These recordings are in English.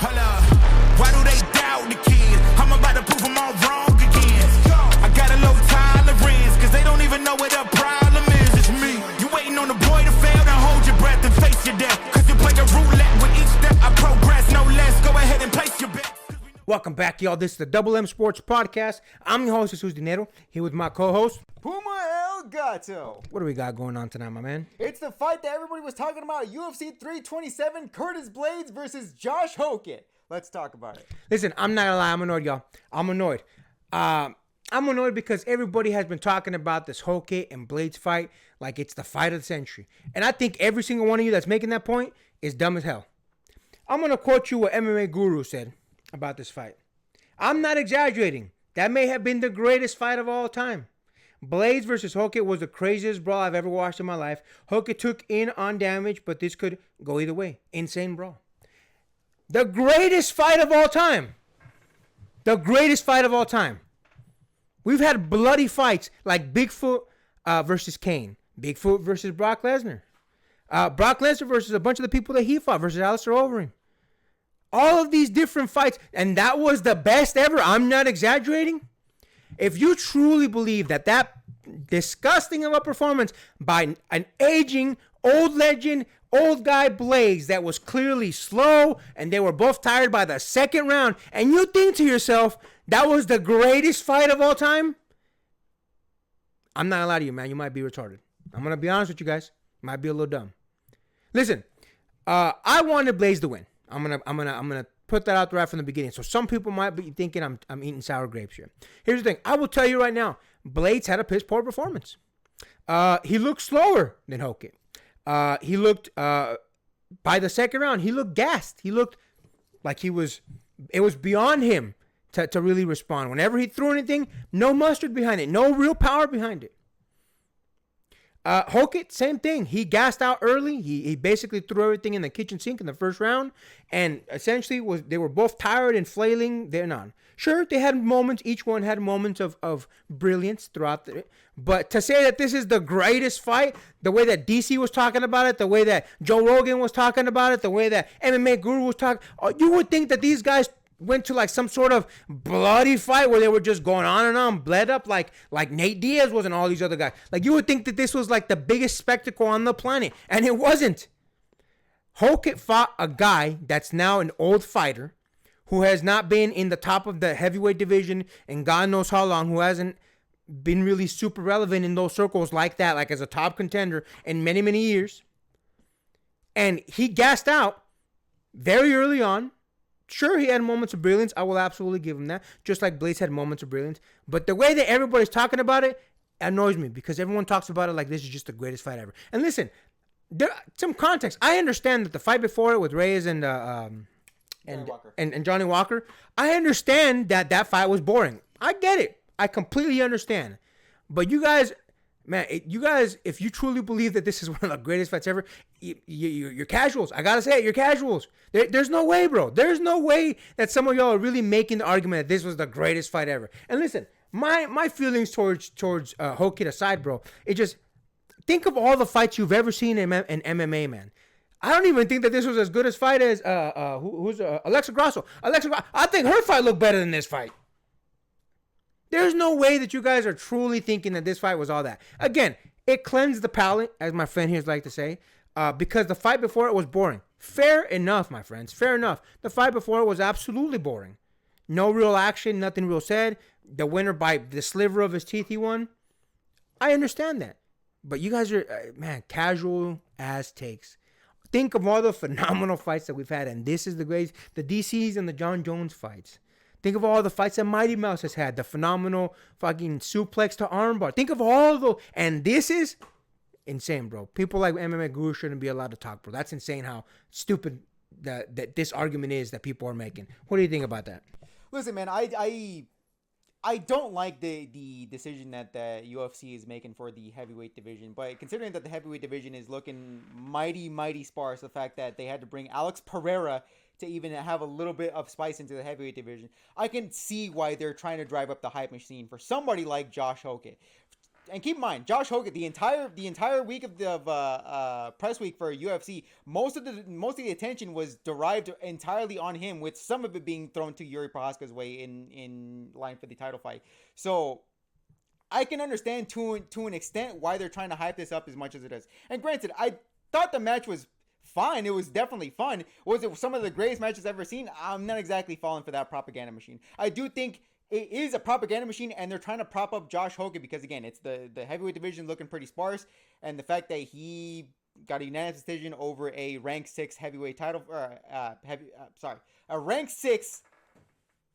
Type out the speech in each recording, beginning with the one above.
Hold up. Why do they doubt the kid? I'm about to prove them all wrong again. I got a low tolerance, cause they don't even know what the problem is. It's me. You waiting on the boy to fail, then hold your breath and face your death. Cause you play a roulette with each step. I progress, no less. Go ahead and place your bet. Welcome back, y'all. This is the Double M Sports Podcast. I'm your host, Jesus Dinero, here with my co-host, Puma El Gato. What do we got going on tonight, my man? It's the fight that everybody was talking about, UFC 327, Curtis Blaydes versus Josh Hokit. Let's talk about it. Listen, I'm not gonna lie, I'm annoyed, y'all. I'm annoyed. I'm annoyed because everybody has been talking about this Hokit and Blaydes fight like it's the fight of the century. And I think every single one of you that's making that point is dumb as hell. I'm gonna quote you what MMAGuru said about this fight. I'm not exaggerating. That may have been the greatest fight of all time. Blaydes versus Hokit was the craziest brawl I've ever watched in my life. Hokit took in on damage, but this could go either way. Insane brawl. The greatest fight of all time. The greatest fight of all time. We've had bloody fights like Bigfoot versus Kane. Bigfoot versus Brock Lesnar. Brock Lesnar versus a bunch of the people that he fought versus Alistair Overeem. All of these different fights, and that was the best ever. I'm not exaggerating. If you truly believe that disgusting of a performance by an aging, old legend, old guy Blaydes that was clearly slow and they were both tired by the second round, and you think to yourself, that was the greatest fight of all time, I'm not gonna lie to you, man. You might be retarded. I'm gonna be honest with you guys. You might be a little dumb. Listen, I wanted Blaydes to win. I'm gonna put that out there right from the beginning. So some people might be thinking I'm eating sour grapes here. Here's the thing. I will tell you right now. Blaydes had a piss poor performance. He looked slower than Hokit. He looked by the second round. He looked gassed. He looked like it was beyond him to really respond. Whenever he threw anything, no mustard behind it, no real power behind it. Hokit, same thing. He gassed out early. He basically threw everything in the kitchen sink in the first round, and essentially they were both tired and flailing. They're not. Sure, they had moments. Each one had moments of brilliance throughout but to say that this is the greatest fight, the way that DC was talking about it, the way that Joe Rogan was talking about it, the way that MMAGuru was talking, you would think that these guys went to like some sort of bloody fight where they were just going on and on, bled up like Nate Diaz was and all these other guys. Like you would think that this was like the biggest spectacle on the planet, and it wasn't. Hokit fought a guy that's now an old fighter who has not been in the top of the heavyweight division and God knows how long, who hasn't been really super relevant in those circles like that, like as a top contender in many, many years. And he gassed out very early on. Sure, he had moments of brilliance. I will absolutely give him that. Just like Blaydes had moments of brilliance. But the way that everybody's talking about it annoys me because everyone talks about it like this is just the greatest fight ever. And listen, there some context. I understand that the fight before it with Reyes and Johnny Walker, I understand that fight was boring. I get it. I completely understand. But you guys, man, if you truly believe that this is one of the greatest fights ever, you're casuals. I gotta say it, you're casuals. There's no way, bro. There's no way that some of y'all are really making the argument that this was the greatest fight ever. And listen, my feelings towards Hokit aside, bro, it just think of all the fights you've ever seen in MMA, man. I don't even think that this was as good a fight as Alexa Grasso. I think her fight looked better than this fight. There's no way that you guys are truly thinking that this fight was all that. Again, it cleansed the palate, as my friend here like to say, because the fight before it was boring. Fair enough, my friends. Fair enough. The fight before it was absolutely boring. No real action, nothing real said. The winner by the sliver of his teeth he won. I understand that. But you guys are, man, casual as takes. Think of all the phenomenal fights that we've had, and this is the greatest. The DCs and the John Jones fights. Think of all the fights that Mighty Mouse has had. The phenomenal fucking suplex to armbar. Think of all those. And this is insane, bro. People like MMAGuru shouldn't be allowed to talk, bro. That's insane how stupid that this argument is that people are making. What do you think about that? Listen, man, I don't like the decision that the UFC is making for the heavyweight division, but considering that the heavyweight division is looking mighty sparse, the fact that they had to bring Alex Pereira to even have a little bit of spice into the heavyweight division, I can see why they're trying to drive up the hype machine for somebody like Josh Hokit. And keep in mind, Josh Hokit, the entire week of the press week for UFC, most of the attention was derived entirely on him, with some of it being thrown to Yuri Prohaska's way in line for the title fight. So I can understand to an extent why they're trying to hype this up as much as it is. And granted, I thought the match was fine. It was definitely fun. Was it some of the greatest matches I've ever seen? I'm not exactly falling for that propaganda machine. I do think it is a propaganda machine, and they're trying to prop up Josh Hokit because, again, it's the heavyweight division looking pretty sparse, and the fact that he got a unanimous decision over a rank 6 heavyweight title, a rank 6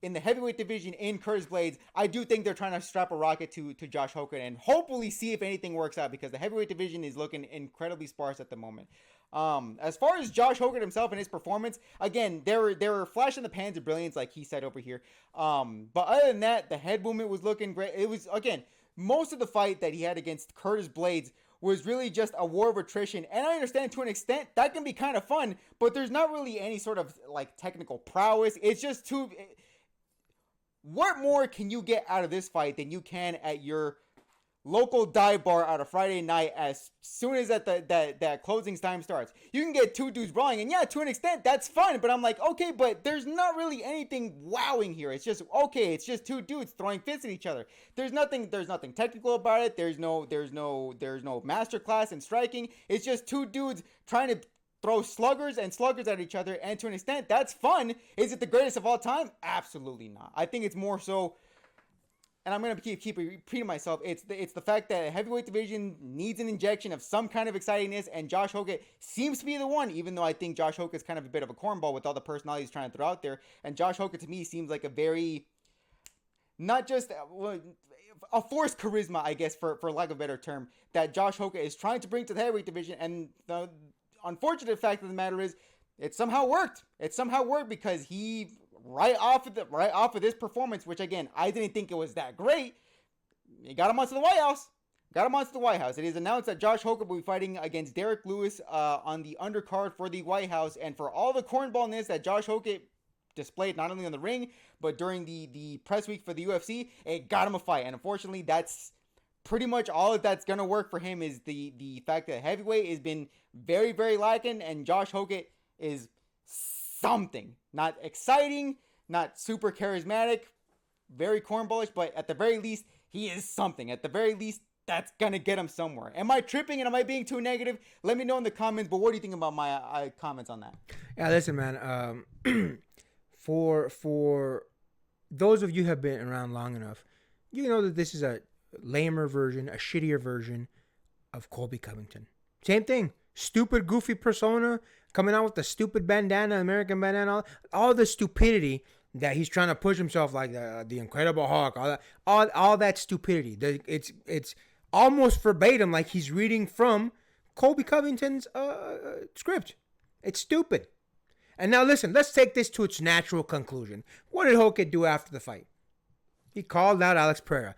in the heavyweight division in Curtis Blaydes. I do think they're trying to strap a rocket to Josh Hokit and hopefully see if anything works out, because the heavyweight division is looking incredibly sparse at the moment. As far as Josh Hokit himself and his performance, again, there were flash in the pans of brilliance, like he said over here. But other than that, the head movement was looking great. It was, again, most of the fight that he had against Curtis Blaydes was really just a war of attrition. And I understand to an extent that can be kind of fun, but there's not really any sort of like technical prowess. It's just too. What more can you get out of this fight than you can at your local dive bar on a Friday night as soon as that closing time starts? You can get two dudes brawling, and yeah, to an extent, that's fun, but I'm like, okay, but there's not really anything wowing here. It's just, okay, it's just two dudes throwing fists at each other. There's nothing technical about it. There's no masterclass in striking. It's just two dudes trying to throw sluggers at each other, and to an extent, that's fun. Is it the greatest of all time? Absolutely not. I think it's more so, and I'm going to keep repeating myself, it's the fact that heavyweight division needs an injection of some kind of excitingness, and Josh Hokit seems to be the one, even though I think Josh Hokit is kind of a bit of a cornball with all the personalities trying to throw out there. And Josh Hokit, to me, seems like a very, not just a forced charisma, I guess, for lack of a better term, that Josh Hokit is trying to bring to the heavyweight division. And the unfortunate fact of the matter is, it somehow worked. It somehow worked because he, right off of this performance, which again, I didn't think it was that great, he got him onto the White House. It is announced that Josh Hokit will be fighting against Derek Lewis on the undercard for the White House. And for all the cornballness that Josh Hokit displayed, not only on the ring, but during the press week for the UFC, it got him a fight. And unfortunately, that's pretty much all that's going to work for him, is the fact that heavyweight has been very, very lacking, and Josh Hokit is something. Not exciting, not super charismatic, very cornballish, but at the very least, he is something. At the very least, that's going to get him somewhere. Am I tripping and am I being too negative? Let me know in the comments, but what do you think about my comments on that? Yeah, listen, man. For those of you who have been around long enough, you know that this is a lamer version, a shittier version of Colby Covington. Same thing. Stupid, goofy persona, coming out with the stupid bandana, American bandana, all the stupidity that he's trying to push himself, like the Incredible Hulk, all that stupidity. It's almost verbatim, like he's reading from Colby Covington's script. It's stupid. And now listen, let's take this to its natural conclusion. What did Hokit do after the fight? He called out Alex Pereira.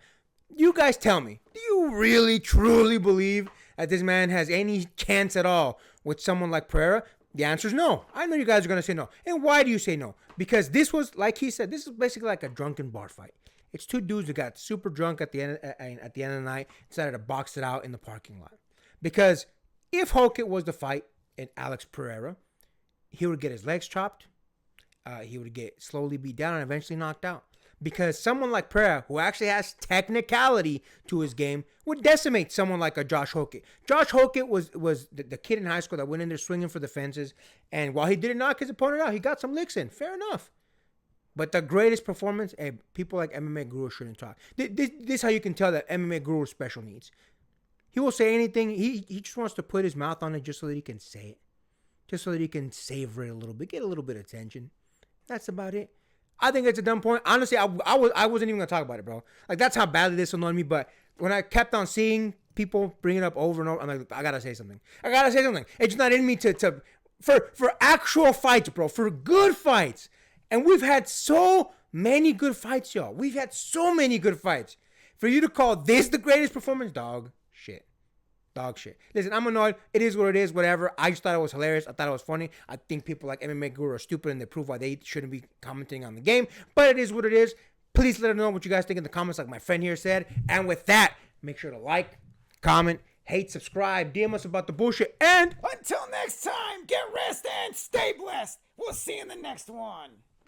You guys tell me, do you really, truly believe that this man has any chance at all with someone like Pereira? The answer is no. I know you guys are going to say no. And why do you say no? Because this was, like he said, this is basically like a drunken bar fight. It's two dudes that got super drunk at the end of the night, decided to box it out in the parking lot. Because if Hokit was to fight in Alex Pereira, he would get his legs chopped, he would get slowly beat down and eventually knocked out. Because someone like Pereira, who actually has technicality to his game, would decimate someone like a Josh Hokit. Josh Hokit was the kid in high school that went in there swinging for the fences. And while he didn't knock his opponent out, he got some licks in. Fair enough. But the greatest performance, people like MMAGuru shouldn't talk. This is how you can tell that MMAGuru is special needs. He will say anything. He just wants to put his mouth on it just so that he can say it. Just so that he can savor it a little bit. Get a little bit of attention. That's about it. I think it's a dumb point. Honestly, I wasn't even going to talk about it, bro. Like, that's how badly this annoyed me. But when I kept on seeing people bring it up over and over, I'm like, I got to say something. It's just not in me for actual fights, bro. For good fights. And we've had so many good fights, y'all. We've had so many good fights. For you to call this the greatest performance, dog shit. Listen, I'm annoyed. It is what it is, whatever. I just thought it was hilarious. I thought it was funny. I think people like MMAGuru are stupid and they prove why they shouldn't be commenting on the game. But it is what it is. Please let us know what you guys think in the comments, like my friend here said. And with that, Make sure to like, comment, hate, subscribe, DM us about the bullshit, and Until next time, get rest and stay blessed. We'll see you in the next one.